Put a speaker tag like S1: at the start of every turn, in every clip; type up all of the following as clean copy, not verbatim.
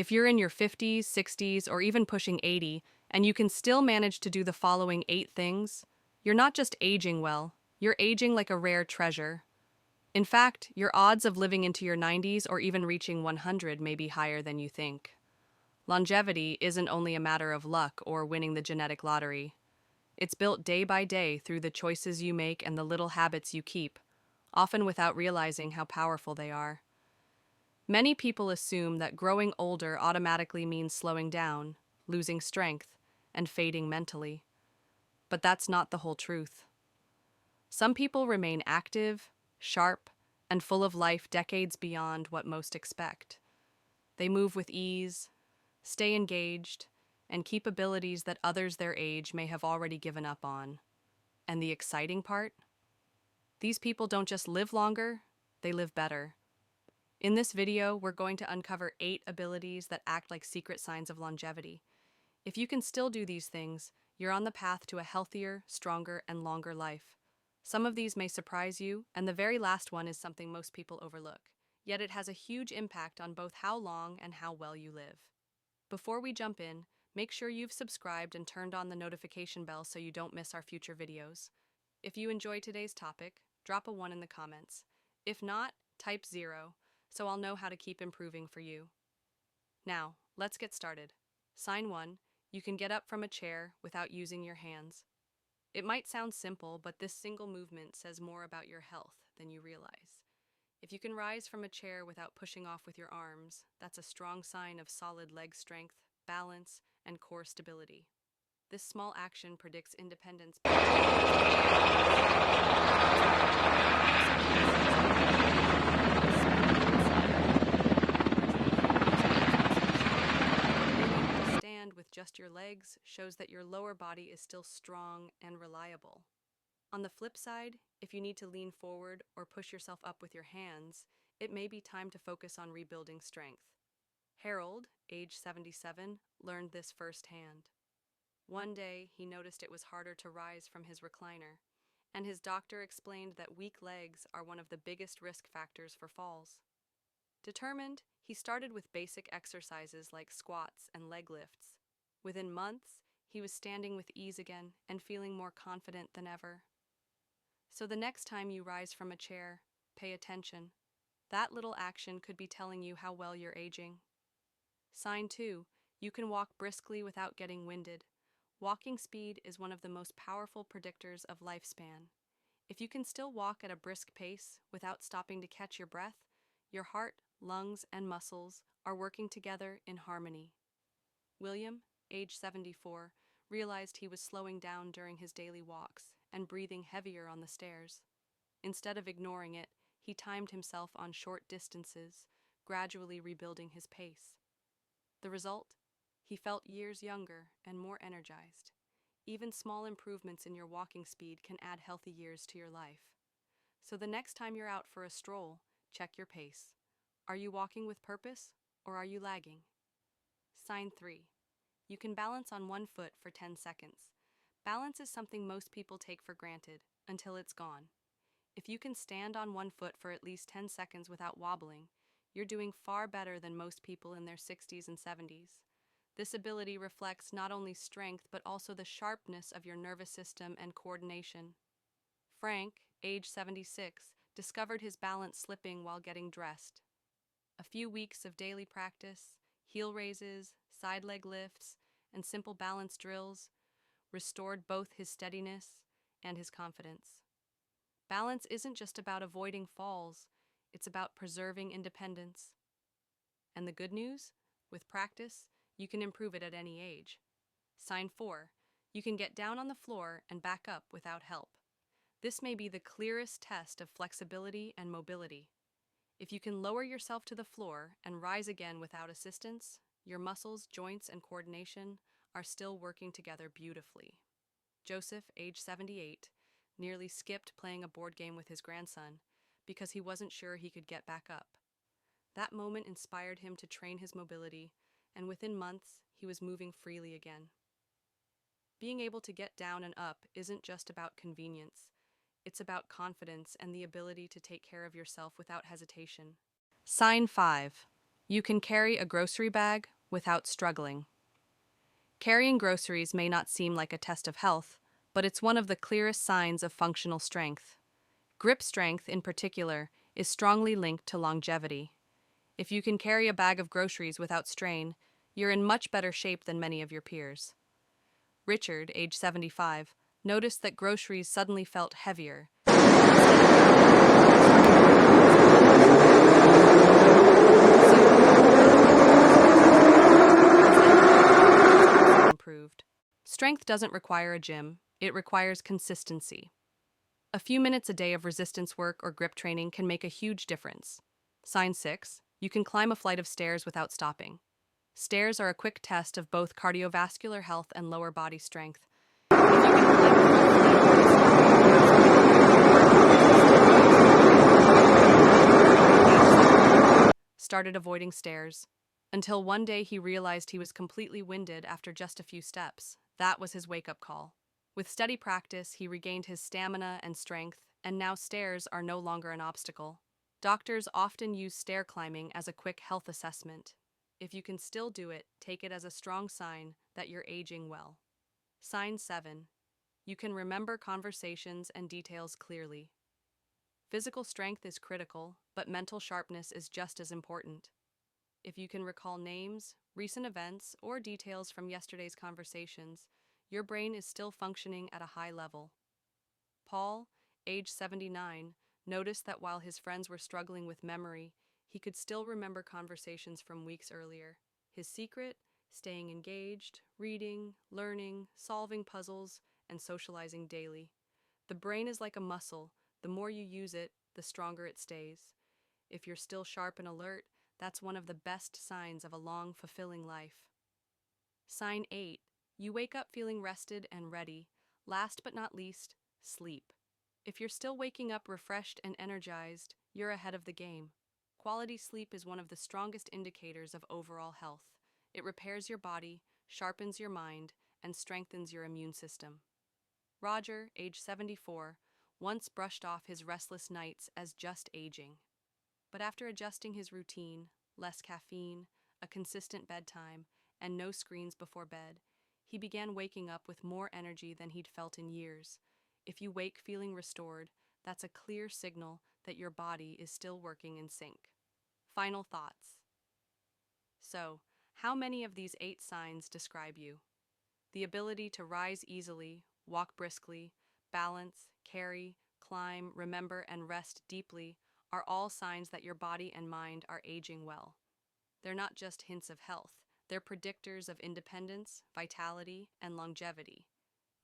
S1: If you're in your 50s, 60s, or even pushing 80, and you can still manage to do the following 8 things, you're not just aging well, you're aging like a rare treasure. In fact, your odds of living into your 90s or even reaching 100 may be higher than you think. Longevity isn't only a matter of luck or winning the genetic lottery. It's built day by day through the choices you make and the little habits you keep, often without realizing how powerful they are. Many people assume that growing older automatically means slowing down, losing strength, and fading mentally. But that's not the whole truth. Some people remain active, sharp, and full of life decades beyond what most expect. They move with ease, stay engaged, and keep abilities that others their age may have already given up on. And the exciting part? These people don't just live longer, they live better. In this video, we're going to uncover 8 abilities that act like secret signs of longevity. If you can still do these things, you're on the path to a healthier, stronger, and longer life. Some of these may surprise you, and the very last one is something most people overlook. Yet it has a huge impact on both how long and how well you live. Before we jump in, make sure you've subscribed and turned on the notification bell so you don't miss our future videos. If you enjoy today's topic, drop a 1 in the comments. If not, type 0, so I'll know how to keep improving for you. Now, let's get started. Sign 1, you can get up from a chair without using your hands. It might sound simple, but this single movement says more about your health than you realize. If you can rise from a chair without pushing off with your arms, that's a strong sign of solid leg strength, balance, and core stability. This small action predicts independence. Stand with just your legs shows that your lower body is still strong and reliable. On the flip side, if you need to lean forward or push yourself up with your hands, it may be time to focus on rebuilding strength. Harold, age 77, learned this firsthand. One day, he noticed it was harder to rise from his recliner, and his doctor explained that weak legs are one of the biggest risk factors for falls. Determined, he started with basic exercises like squats and leg lifts. Within months, he was standing with ease again and feeling more confident than ever. So the next time you rise from a chair, pay attention. That little action could be telling you how well you're aging. Sign 2, you can walk briskly without getting winded. Walking speed is one of the most powerful predictors of lifespan. If you can still walk at a brisk pace without stopping to catch your breath, your heart, lungs, and muscles are working together in harmony. William, age 74, realized he was slowing down during his daily walks and breathing heavier on the stairs. Instead of ignoring it, he timed himself on short distances, gradually rebuilding his pace. The result? He felt years younger and more energized. Even small improvements in your walking speed can add healthy years to your life. So the next time you're out for a stroll, check your pace. Are you walking with purpose, or are you lagging? Sign 3. You can balance on one foot for 10 seconds. Balance is something most people take for granted, until it's gone. If you can stand on one foot for at least 10 seconds without wobbling, you're doing far better than most people in their 60s and 70s. This ability reflects not only strength but also the sharpness of your nervous system and coordination. Frank, age 76, discovered his balance slipping while getting dressed. A few weeks of daily practice, heel raises, side leg lifts, and simple balance drills restored both his steadiness and his confidence. Balance isn't just about avoiding falls, it's about preserving independence. And the good news? With practice, you can improve it at any age. Sign 4. You can get down on the floor and back up without help. This may be the clearest test of flexibility and mobility. If you can lower yourself to the floor and rise again without assistance, your muscles, joints, and coordination are still working together beautifully. Joseph, age 78, nearly skipped playing a board game with his grandson because he wasn't sure he could get back up. That moment inspired him to train his mobility, and within months, he was moving freely again. Being able to get down and up isn't just about convenience. It's about confidence and the ability to take care of yourself without hesitation. Sign 5. You can carry a grocery bag without struggling. Carrying groceries may not seem like a test of health, but it's one of the clearest signs of functional strength. Grip strength, in particular, is strongly linked to longevity. If you can carry a bag of groceries without strain, you're in much better shape than many of your peers. Richard, age 75, noticed that groceries suddenly felt heavier. Improved. Strength doesn't require a gym, it requires consistency. A few minutes a day of resistance work or grip training can make a huge difference. Sign 6. You can climb a flight of stairs without stopping. Stairs are a quick test of both cardiovascular health and lower body strength. If you can climb a flight, started avoiding stairs, until one day he realized he was completely winded after just a few steps. That was his wake-up call. With steady practice, he regained his stamina and strength, and now stairs are no longer an obstacle. Doctors often use stair climbing as a quick health assessment. If you can still do it, take it as a strong sign that you're aging well. Sign 7. You can remember conversations and details clearly. Physical strength is critical, but mental sharpness is just as important. If you can recall names, recent events, or details from yesterday's conversations, your brain is still functioning at a high level. Paul, age 79, noticed that while his friends were struggling with memory, he could still remember conversations from weeks earlier. His secret? Staying engaged, reading, learning, solving puzzles, and socializing daily. The brain is like a muscle. The more you use it, the stronger it stays. If you're still sharp and alert, that's one of the best signs of a long, fulfilling life. Sign 8. You wake up feeling rested and ready. Last but not least, sleep. If you're still waking up refreshed and energized, you're ahead of the game. Quality sleep is one of the strongest indicators of overall health. It repairs your body, sharpens your mind, and strengthens your immune system. Roger, age 74, once brushed off his restless nights as just aging. But after adjusting his routine, less caffeine, a consistent bedtime, and no screens before bed, he began waking up with more energy than he'd felt in years. If you wake feeling restored, that's a clear signal that your body is still working in sync. Final thoughts. So, how many of these 8 signs describe you? The ability to rise easily, walk briskly, balance, carry, climb, remember, and rest deeply are all signs that your body and mind are aging well. They're not just hints of health, they're predictors of independence, vitality, and longevity.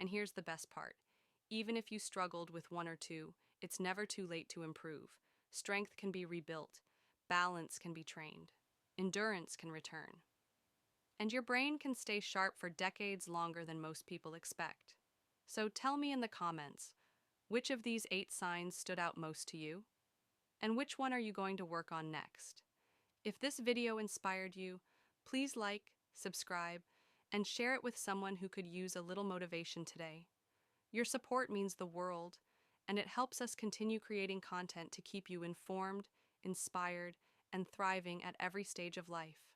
S1: And here's the best part. Even if you struggled with 1 or 2, it's never too late to improve. Strength can be rebuilt, balance can be trained, endurance can return. And your brain can stay sharp for decades longer than most people expect. So tell me in the comments, which of these 8 signs stood out most to you? And which one are you going to work on next? If this video inspired you, please like, subscribe, and share it with someone who could use a little motivation today. Your support means the world, and it helps us continue creating content to keep you informed, inspired, and thriving at every stage of life.